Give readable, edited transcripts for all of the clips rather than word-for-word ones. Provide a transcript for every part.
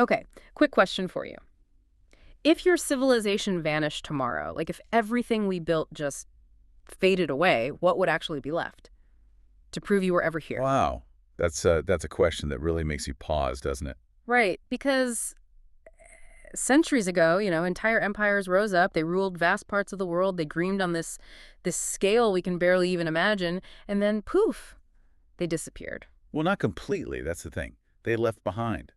Okay, quick question for you. If your civilization vanished tomorrow, like if everything we built just faded away, what would actually be left to prove you were ever here? Wow. That's a question that really makes you pause, doesn't it? Right, because centuries ago, entire empires rose up, they ruled vast parts of the world, they dreamed on this scale we can barely even imagine, and then poof, they disappeared. Well, not completely. That's the thing. They left behind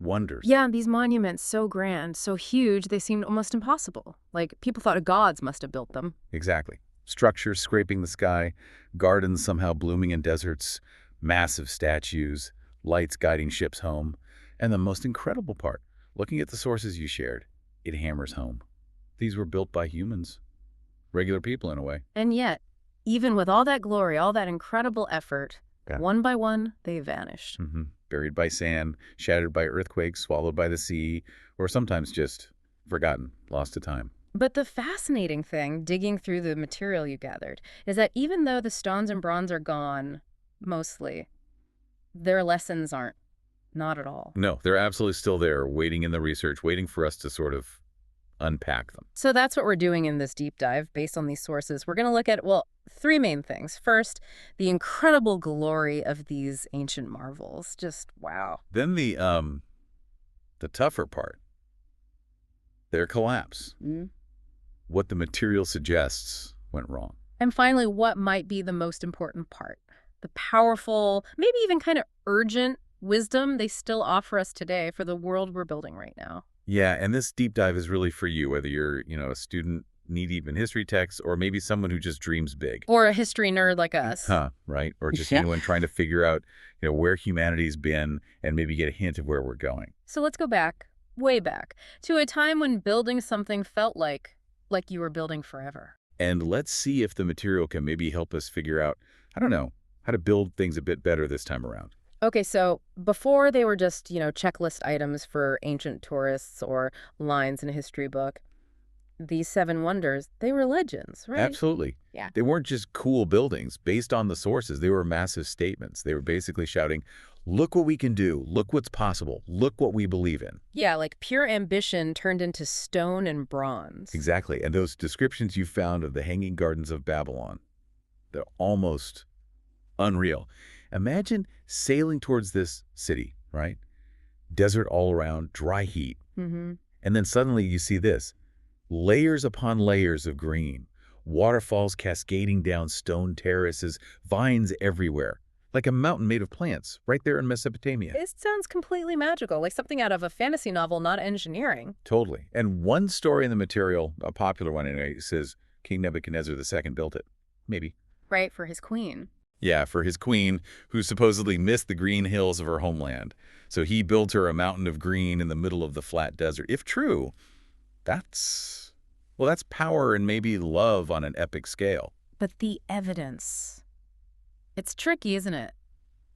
wonders. Yeah, these monuments so grand, so huge, they seemed almost impossible. Like people thought gods must have built them. Exactly. Structures scraping the sky, gardens somehow blooming in deserts, massive statues, lights guiding ships home. And the most incredible part, looking at the sources you shared, it hammers home. These were built by humans, regular people in a way. And yet, even with all that glory, all that incredible effort, Yeah. one by one, they vanished. Buried by sand, shattered by earthquakes, swallowed by the sea, or sometimes just forgotten, lost to time. But the fascinating thing, digging through the material you gathered, is that even though the stones and bronze are gone, mostly, their lessons aren't. Not at all. No, they're absolutely still there, waiting in the research, waiting for us to sort of unpack them. So that's what we're doing in this deep dive based on these sources. We're going to look at, well, three main things. First, the incredible glory of these ancient marvels. Just wow. Then the tougher part, their collapse. What the material suggests went wrong. And finally, what might be the most important part? The powerful, maybe even kind of urgent wisdom they still offer us today for the world we're building right now. Yeah, and this deep dive is really for you, whether you're, a student knee-deep in history texts or maybe someone who just dreams big. Or a history nerd like us. Right? Or just Yeah. anyone trying to figure out, where humanity's been and maybe get a hint of where we're going. So let's go back, way back, to a time when building something felt like you were building forever. And let's see if the material can maybe help us figure out, I don't know, how to build things a bit better this time around. Okay, so before they were just, checklist items for ancient tourists or lines in a history book, these seven wonders, they were legends, right? Absolutely. Yeah. They weren't just cool buildings. Based on the sources, they were massive statements. They were basically shouting, look what we can do. Look what's possible. Look what we believe in. Yeah, like pure ambition turned into stone and bronze. Exactly. And those descriptions you found of the Hanging Gardens of Babylon, they're almost unreal. Imagine sailing towards this city, right? Desert all around, dry heat. Mm-hmm. And then suddenly you see this. Layers upon layers of green. Waterfalls cascading down stone terraces. Vines everywhere. Like a mountain made of plants, right there in Mesopotamia. It sounds completely magical, like something out of a fantasy novel, not engineering. Totally. And one story in the material, a popular one anyway, says King Nebuchadnezzar II built it. Maybe. Right, for his queen. Yeah, for his queen, who supposedly missed the green hills of her homeland. So he built her a mountain of green in the middle of the flat desert. If true, that's power and maybe love on an epic scale. But the evidence. It's tricky, isn't it?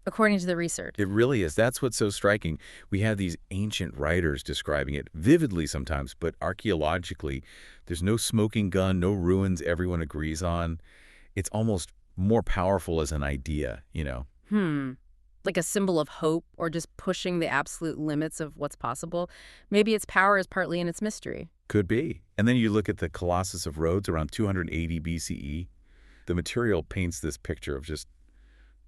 According to the research. It really is. That's what's so striking. We have these ancient writers describing it vividly sometimes, but archaeologically, there's no smoking gun, no ruins everyone agrees on. It's almost more powerful as an idea, Like a symbol of hope or just pushing the absolute limits of what's possible. Maybe its power is partly in its mystery. Could be. And then you look at the Colossus of Rhodes around 280 BCE. The material paints this picture of just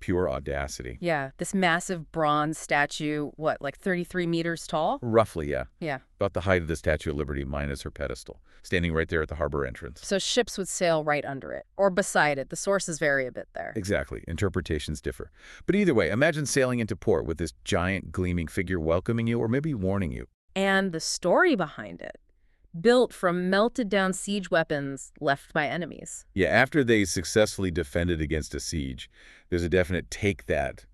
pure audacity. Yeah, this massive bronze statue, like 33 meters tall? Roughly, yeah. Yeah. About the height of the Statue of Liberty minus her pedestal, standing right there at the harbor entrance. So ships would sail right under it, or beside it. The sources vary a bit there. Exactly. Interpretations differ. But either way, imagine sailing into port with this giant gleaming figure welcoming you or maybe warning you. And the story behind it. Built from melted down siege weapons left by enemies. Yeah, after they successfully defended against a siege, there's a definite take that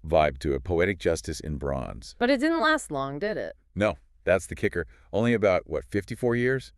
vibe to it. Poetic justice in bronze. But it didn't last long, did it? No, that's the kicker. Only about, 54 years?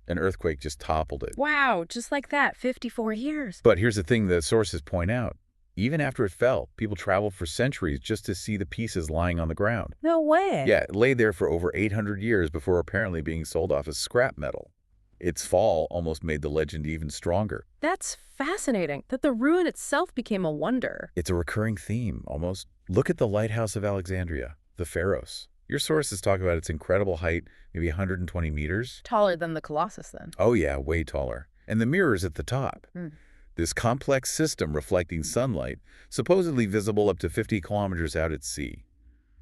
An earthquake just toppled it. Wow, just like that, 54 years. But here's the thing the sources point out. Even after it fell, people traveled for centuries just to see the pieces lying on the ground. No way. Yeah, it lay there for over 800 years before apparently being sold off as scrap metal. Its fall almost made the legend even stronger. That's fascinating, that the ruin itself became a wonder. It's a recurring theme, almost. Look at the Lighthouse of Alexandria, the Pharos. Your sources talk about its incredible height, maybe 120 meters. Taller than the Colossus, then. Oh yeah, way taller. And the mirrors at the top. Hmm. This complex system reflecting sunlight, supposedly visible up to 50 kilometers out at sea.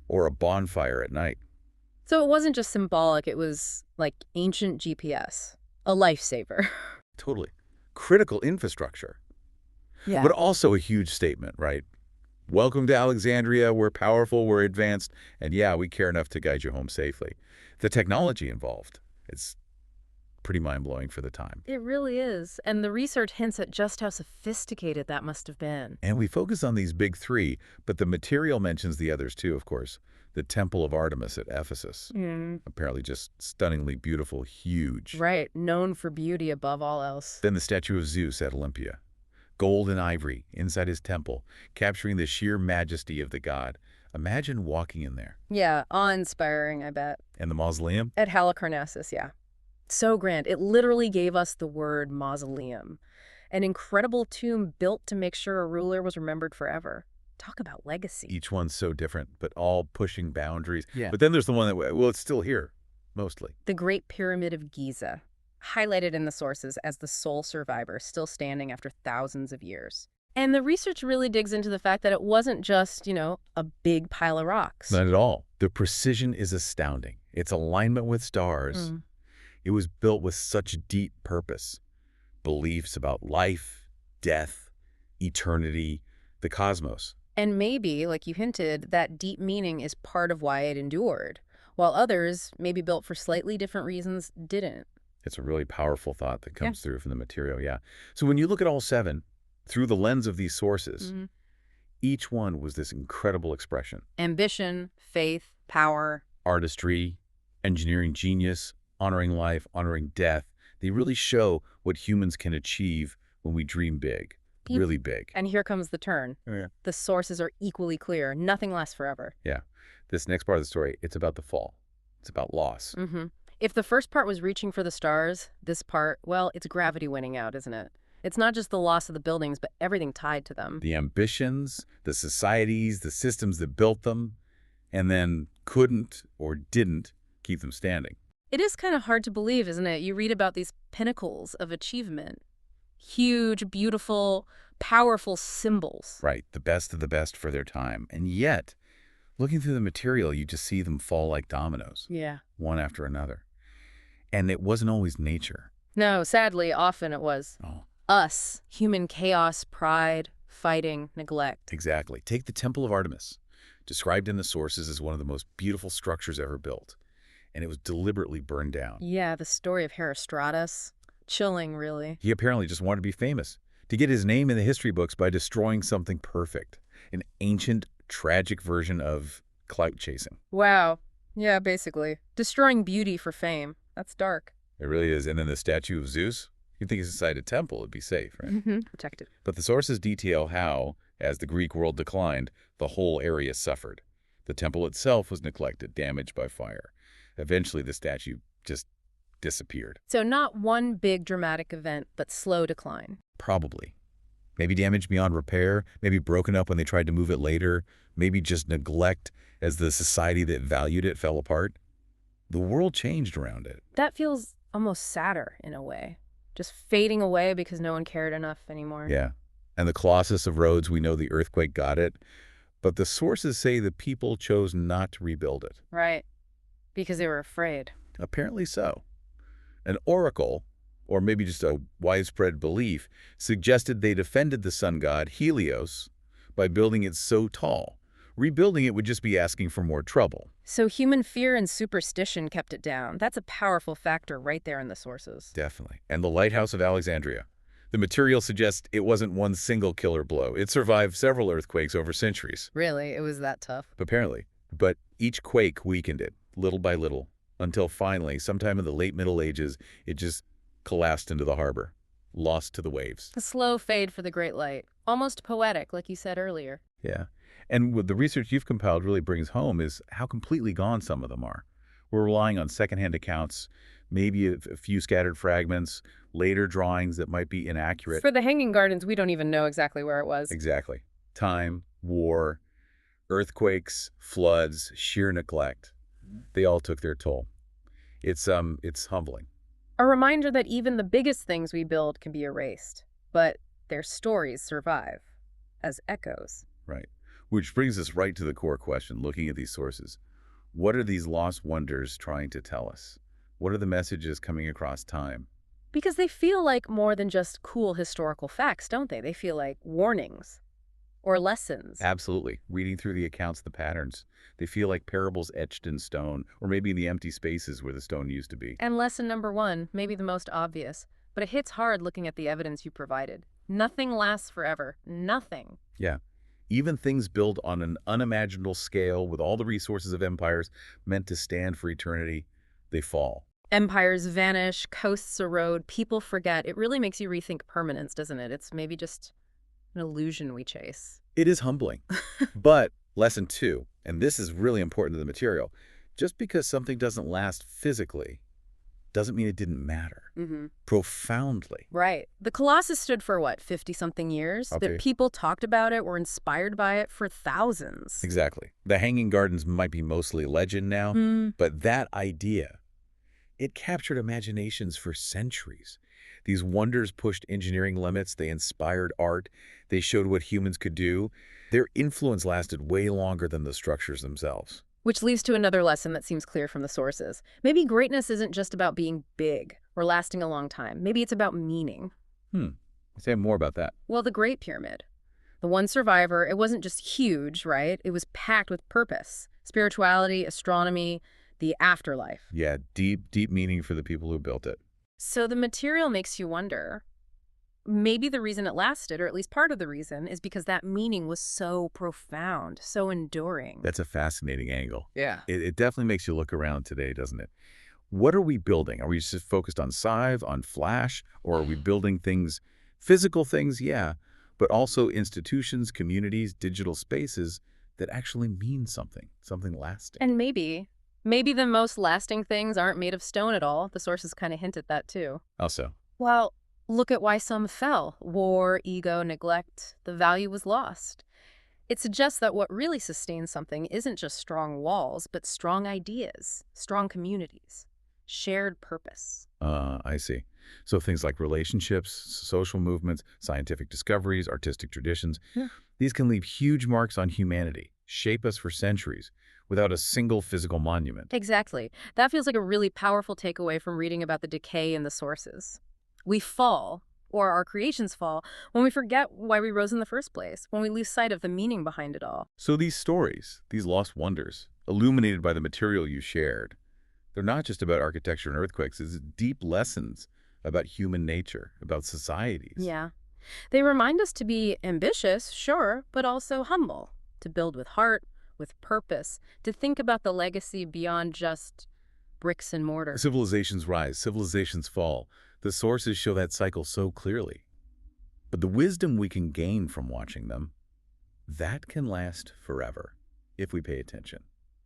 Or a bonfire at night. So it wasn't just symbolic, it was like ancient GPS. A lifesaver. Totally. Critical infrastructure. Yeah. But also a huge statement, right? Welcome to Alexandria. We're powerful, we're advanced, and yeah, we care enough to guide you home safely. The technology involved, it's pretty mind-blowing for the time. It really is. And the research hints at just how sophisticated that must have been. And we focus on these big three, but the material mentions the others too, of course. The Temple of Artemis at Ephesus. Apparently just stunningly beautiful, huge. Right. Known for beauty above all else. Then the statue of Zeus at Olympia. Gold and ivory inside his temple, capturing the sheer majesty of the god. Imagine walking in there. Yeah, awe-inspiring, I bet. And the mausoleum? At Halicarnassus, yeah. So grand. It literally gave us the word mausoleum. An incredible tomb built to make sure a ruler was remembered forever. Talk about legacy. Each one's so different, but all pushing boundaries. Yeah. But then there's the one that, well, it's still here, mostly. The Great Pyramid of Giza, highlighted in the sources as the sole survivor, still standing after thousands of years. And the research really digs into the fact that it wasn't just, a big pile of rocks. Not at all. The precision is astounding. Its alignment with stars. It was built with such deep purpose. Beliefs about life, death, eternity, the cosmos. And maybe, like you hinted, that deep meaning is part of why it endured, while others, maybe built for slightly different reasons, didn't. It's a really powerful thought that comes through from the material, yeah. So when you look at all seven, through the lens of these sources, each one was this incredible expression. Ambition, faith, power. Artistry, engineering genius, honoring life, honoring death. They really show what humans can achieve when we dream big, really big. And here comes the turn. Yeah. The sources are equally clear. Nothing lasts forever. Yeah. This next part of the story, it's about the fall. It's about loss. If the first part was reaching for the stars, this part, well, it's gravity winning out, isn't it? It's not just the loss of the buildings, but everything tied to them. The ambitions, the societies, the systems that built them, and then couldn't or didn't keep them standing. It is kind of hard to believe, isn't it? You read about these pinnacles of achievement. Huge, beautiful, powerful symbols. Right, the best of the best for their time. And yet, looking through the material, you just see them fall like dominoes. Yeah. One after another. And it wasn't always nature. No, sadly, often it was. Oh. Us. Human chaos, pride, fighting, neglect. Exactly. Take the Temple of Artemis, described in the sources as one of the most beautiful structures ever built. And it was deliberately burned down. Yeah, the story of Herostratus. Chilling, really. He apparently just wanted to be famous, to get his name in the history books by destroying something perfect. An ancient, tragic version of clout chasing. Wow. Yeah, basically. Destroying beauty for fame. That's dark. It really is. And then the statue of Zeus? You'd think it's inside a temple, it'd be safe, right? Protected. But the sources detail how, as the Greek world declined, the whole area suffered. The temple itself was neglected, damaged by fire. Eventually, the statue just disappeared. So not one big dramatic event, but slow decline. Probably. Maybe damaged beyond repair, maybe broken up when they tried to move it later, maybe just neglect as the society that valued it fell apart. The world changed around it. That feels almost sadder in a way. Just fading away because no one cared enough anymore. Yeah. And the Colossus of Rhodes, we know the earthquake got it. But the sources say the people chose not to rebuild it. Right. Because they were afraid. Apparently so. An oracle, or maybe just a widespread belief, suggested they defended the sun god, Helios, by building it so tall. Rebuilding it would just be asking for more trouble. So human fear and superstition kept it down. That's a powerful factor right there in the sources. Definitely. And the Lighthouse of Alexandria. The material suggests it wasn't one single killer blow. It survived several earthquakes over centuries. Really? It was that tough? Apparently. But each quake weakened it, little by little, until finally, sometime in the late Middle Ages, it just collapsed into the harbor, lost to the waves. A slow fade for the Great Light. Almost poetic, like you said earlier. Yeah. And what the research you've compiled really brings home is how completely gone some of them are. We're relying on secondhand accounts, maybe a few scattered fragments, later drawings that might be inaccurate. For the Hanging Gardens, we don't even know exactly where it was. Exactly. Time, war, earthquakes, floods, sheer neglect. They all took their toll. It's humbling. A reminder that even the biggest things we build can be erased, but their stories survive as echoes. Right. Which brings us right to the core question, looking at these sources. What are these lost wonders trying to tell us? What are the messages coming across time? Because they feel like more than just cool historical facts, don't they? They feel like warnings or lessons. Absolutely. Reading through the accounts, the patterns, they feel like parables etched in stone, or maybe in the empty spaces where the stone used to be. And lesson number one, maybe the most obvious, but it hits hard looking at the evidence you provided. Nothing lasts forever. Nothing. Yeah. Even things built on an unimaginable scale with all the resources of empires meant to stand for eternity, they fall. Empires vanish, coasts erode, people forget. It really makes you rethink permanence, doesn't it? It's maybe just an illusion we chase. It is humbling. But lesson 2, and this is really important to the material, just because something doesn't last physically doesn't mean it didn't matter. Profoundly. Right. The Colossus stood for what, 50-something years? Okay. That people talked about it, were inspired by it for thousands. Exactly. The Hanging Gardens might be mostly legend now, but that idea, it captured imaginations for centuries. These wonders pushed engineering limits, they inspired art, they showed what humans could do. Their influence lasted way longer than the structures themselves. Which leads to another lesson that seems clear from the sources. Maybe greatness isn't just about being big or lasting a long time. Maybe it's about meaning. Say more about that. Well, the Great Pyramid. The one survivor, it wasn't just huge, right? It was packed with purpose. Spirituality, astronomy, the afterlife. Yeah, deep, deep meaning for the people who built it. So the material makes you wonder, maybe the reason it lasted, or at least part of the reason, is because that meaning was so profound, so enduring. That's a fascinating angle. Yeah. It definitely makes you look around today, doesn't it? What are we building? Are we just focused on Sive, on Flash, or are we building things, physical things, yeah, but also institutions, communities, digital spaces that actually mean something lasting? And maybe the most lasting things aren't made of stone at all. The sources kind of hint at that too. Also, Well, look at why some fell. War, ego, neglect. The value was lost. It suggests that what really sustains something isn't just strong walls, but strong ideas, strong communities, shared purpose. I see. So things like relationships, social movements, scientific discoveries, artistic traditions, these can leave huge marks on humanity, shape us for centuries, without a single physical monument. Exactly. That feels like a really powerful takeaway from reading about the decay in the sources. We fall, or our creations fall, when we forget why we rose in the first place, when we lose sight of the meaning behind it all. So these stories, these lost wonders, illuminated by the material you shared, they're not just about architecture and earthquakes. It's deep lessons about human nature, about societies. Yeah. They remind us to be ambitious, sure, but also humble, to build with heart, with purpose, to think about the legacy beyond just bricks and mortar. Civilizations rise, civilizations fall. The sources show that cycle so clearly. But the wisdom we can gain from watching them, that can last forever, if we pay attention.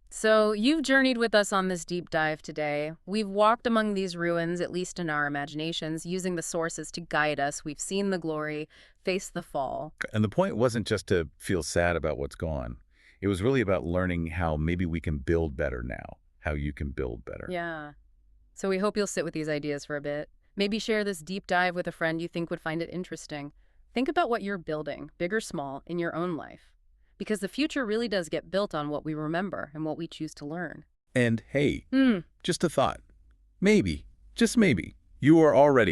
So you've journeyed with us on this deep dive today. We've walked among these ruins, at least in our imaginations, using the sources to guide us. We've seen the glory, faced the fall. And the point wasn't just to feel sad about what's gone. It was really about learning how maybe we can build better now, how you can build better. Yeah. So we hope you'll sit with these ideas for a bit. Maybe share this deep dive with a friend you think would find it interesting. Think about what you're building, big or small, in your own life. Because the future really does get built on what we remember and what we choose to learn. And hey, just a thought. Maybe, just maybe, you are already